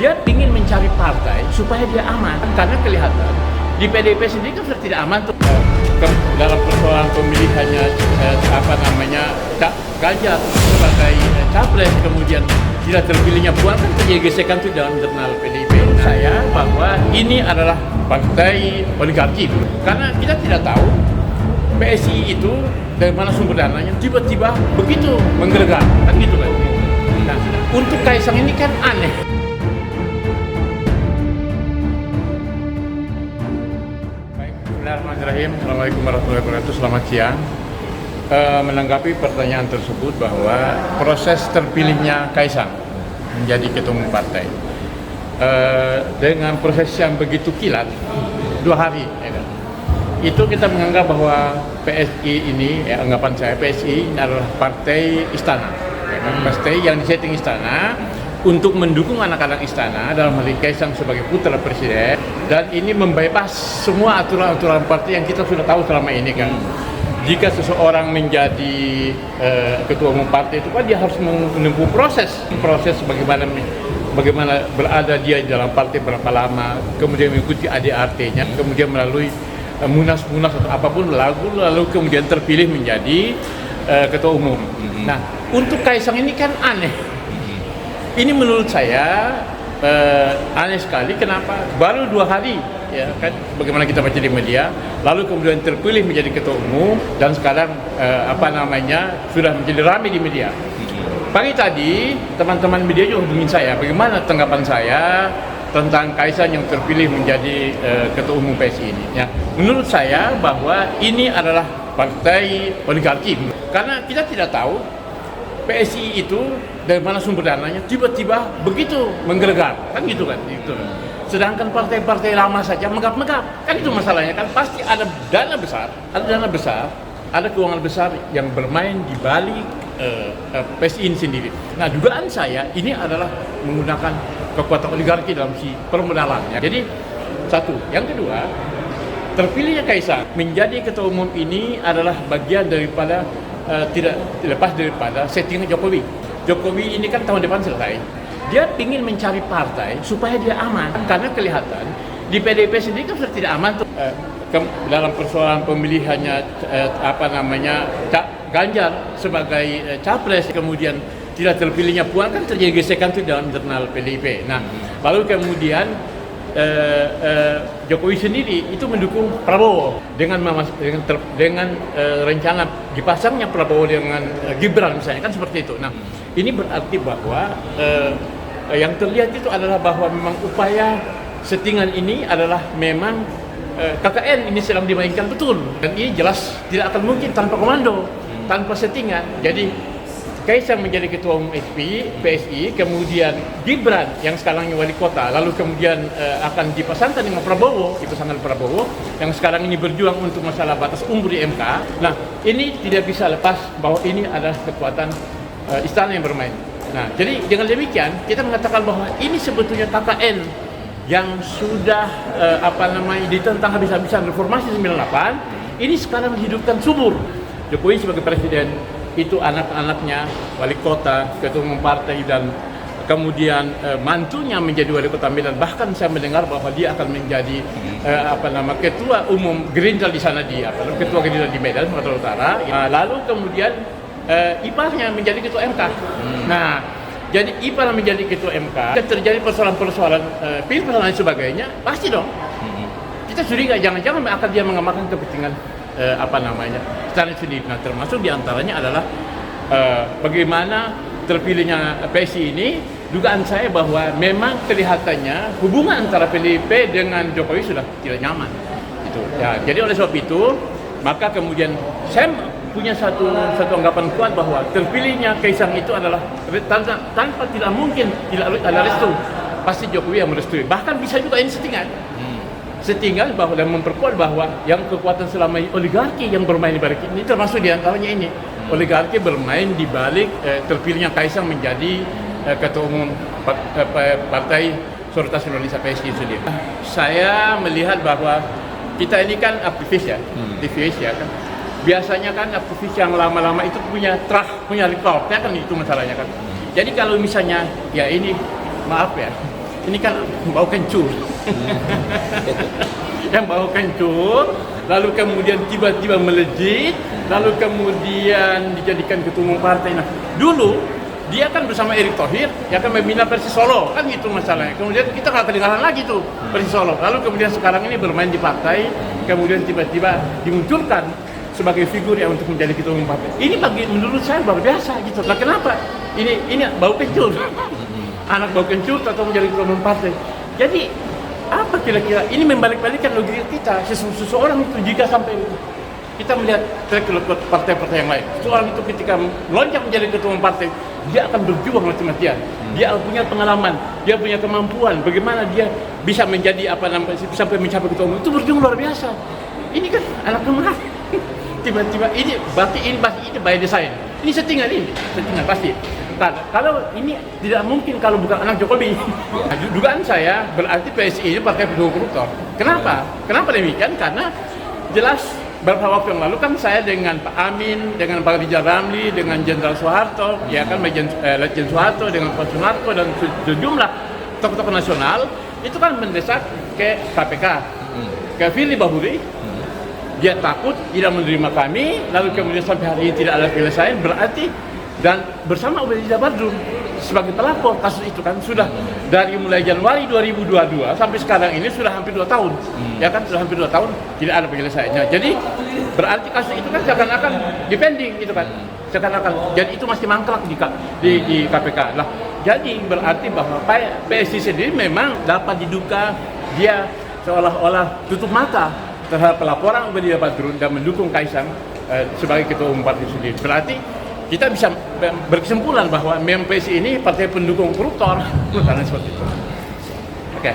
Dia ingin mencari partai supaya dia aman, karena kelihatan di PDIP sendiri kan sudah tidak aman tuh. Dalam persoalan pemilihannya Ganjar sebagai capres, kemudian tidak terpilihnya Puan, kan terjadi gesekan itu dalam internal PDIP. Saya bahwa ini adalah partai oligarki, karena kita tidak tahu PSI itu dari mana sumber dananya, tiba-tiba begitu menggelegar, kan gitu kan. Nah, untuk Kaisang ini kan aneh. Bismillahirrahmanirrahim. Assalamualaikum warahmatullahi wabarakatuh. Selamat siang. Menanggapi pertanyaan tersebut bahwa proses terpilihnya Kaisang menjadi ketua umum partai dengan proses yang begitu kilat 2 hari, ya kan? Itu kita menganggap bahwa PSI ini, anggapan saya PSI adalah partai istana, ya kan? Partai yang disetting istana untuk mendukung anak-anak istana dalam hal ini Kaisang sebagai putra presiden, dan ini membypass semua aturan-aturan partai yang kita sudah tahu selama ini kan. Jika seseorang menjadi ketua umum partai itu kan dia harus menempuh proses bagaimana berada dia di dalam partai berapa lama, kemudian mengikuti ADART-nya, kemudian melalui munas atau apapun lalu kemudian terpilih menjadi ketua umum. Nah, untuk Kaisang ini kan aneh. Ini menurut saya aneh sekali. Kenapa? Baru 2 hari, ya kan? Bagaimana kita baca di media, lalu kemudian terpilih menjadi ketua umum, dan sekarang sudah menjadi ramai di media. Pagi tadi teman-teman media juga hubungin saya, bagaimana tanggapan saya tentang Kaisang yang terpilih menjadi ketua umum PSI ini. Ya, menurut saya bahwa ini adalah partai oligarki, karena kita tidak tahu PSI itu dari mana sumber dananya, tiba-tiba begitu menggelegar, kan gitu kan. Gitu. Sedangkan partai-partai lama saja megap-megap, kan itu masalahnya kan. Pasti ada dana besar, ada keuangan besar yang bermain di balik PSI ini sendiri. Nah, dugaan saya ini adalah menggunakan kekuatan oligarki dalam si permodalannya. Jadi satu, yang kedua, terpilihnya Kaisang menjadi ketua umum ini adalah bagian daripada tidak lepas daripada settingan Jokowi. Jokowi ini kan tahun depan selesai. Dia ingin mencari partai supaya dia aman, karena kelihatan di PDIP sendiri kan sudah tidak aman tuh. Dalam persoalan pemilihannya Ganjar sebagai capres, kemudian tidak terpilihnya Puan, kan terjadi gesekan itu dalam internal PDIP. Nah, lalu kemudian Jokowi sendiri itu mendukung Prabowo dengan rencana dipasangnya Prabowo dengan Gibran misalnya, kan seperti itu. Nah, ini berarti bahwa yang terlihat itu adalah bahwa memang upaya settingan ini adalah memang KKN ini sedang dimainkan betul, dan ini jelas tidak akan mungkin tanpa komando, tanpa settingan. Jadi Kaisang menjadi ketua umum PSI, kemudian Gibran yang sekarang wali kota, lalu kemudian akan dipasangkan dengan Prabowo, yang sekarang ini berjuang untuk masalah batas umur di MK. Nah, ini tidak bisa lepas bahwa ini adalah kekuatan istana yang bermain. Nah, jadi dengan demikian kita mengatakan bahwa ini sebetulnya KKN yang sudah ditentang habis-habisan reformasi 98, ini sekarang dihidupkan subur. Jokowi sebagai presiden, itu anak-anaknya wali kota, ketua umum partai, dan kemudian mantunya menjadi wali kota Medan. Bahkan saya mendengar bahwa dia akan menjadi ketua umum Gerindra di sana, ketua Gerindra di Medan, Sumatera Utara. Lalu kemudian iparnya menjadi ketua MK. Nah, jadi ipar menjadi ketua MK, terjadi persoalan-persoalan pilpres dan lain sebagainya, pasti dong. Kita curiga jangan-jangan akan dia mengamalkan kepentingan istana sendiri. Nah, termasuk diantaranya adalah bagaimana terpilihnya PSI ini. Dugaan saya bahwa memang kelihatannya hubungan antara PDIP dengan Jokowi sudah tidak nyaman. Gitu. Ya, jadi oleh sebab itu, maka kemudian saya punya satu anggapan kuat bahwa terpilihnya Kaisang itu adalah tanpa tidak mungkin tidak ada restu. Pasti Jokowi yang merestui. Bahkan bisa juga ini settingan bahwa dan memperkuat bahwa yang kekuatan selama ini oligarki yang bermain di balik ini, termasuk diantaranya ini oligarki bermain di balik terpilihnya Kaisang menjadi ketua umum Partai Solidaritas Indonesia PSI sendiri. Saya melihat bahwa kita ini kan aktivis ya, kan. Biasanya kan aktivis yang lama-lama itu punya rekodnya kan, itu masalahnya kan. Jadi kalau misalnya ya ini maaf ya, ini kan bau kencur. Yang bau kencur, lalu kemudian tiba-tiba melejit, lalu kemudian dijadikan ketua umum partai. Nah, dulu dia kan bersama Erick Thohir, ya kan membina Persis Solo, kan gitu masalahnya. Kemudian kita nggak kedengaran lagi tuh Persis Solo. Lalu kemudian sekarang ini bermain di partai, kemudian tiba-tiba dimunculkan sebagai figur yang untuk menjadi ketua umum partai. Ini menurut saya luar biasa gitu. Nah, kenapa? Ini bau kencur. Anak bau kencur atau menjadi ketua umum partai. Jadi apa kira-kira ini membalik-balikkan logika kita. Seseorang itu jika sampai kita melihat track record partai-partai yang lain, seorang itu ketika melonjak menjadi ketua umum partai, dia akan berjuang mati-matian. Dia punya pengalaman, dia punya kemampuan. Bagaimana dia bisa menjadi sampai mencapai ketua umum, itu berjuang luar biasa. Ini kan anak kemarah. Tiba-tiba ini berarti ini by design. Ini settingan pasti. Nah, kalau ini tidak mungkin kalau bukan anak Jokowi. Nah, dugaan saya berarti PSI ini partai pendukung koruptor. Kenapa? Kenapa demikian? Karena jelas beberapa waktu yang lalu kan saya dengan Pak Amin, dengan Pak Rijal Ramli, dengan Jenderal Soeharto, ya kan Letjen Soeharto, dengan Pak Sunarko dan sejumlah tokoh-tokoh nasional itu kan mendesak ke KPK, ke Firly Bahuri. Dia takut tidak menerima kami, lalu kemudian sampai hari ini tidak ada penyelesaian, berarti dan bersama Ubedillah Badrun sebagai pelapor kasus itu kan sudah dari mulai Januari 2022 sampai sekarang ini sudah hampir 2 tahun. Ya kan sudah hampir 2 tahun tidak ada penyelesaiannya. Jadi berarti kasus itu kan seakan-akan dipending gitu kan. Seakan-akan jadi itu masih mangkrak di KPK. Lah, jadi berarti bahwa PSI sendiri memang dapat diduga dia seolah-olah tutup mata terhadap pelaporan Ubedillah Badrun dan mendukung Kaisang sebagai ketua umum partai sendiri. Berarti kita bisa berkesimpulan bahwa PSI ini partai pendukung koruptor, karena seperti itu. Oke.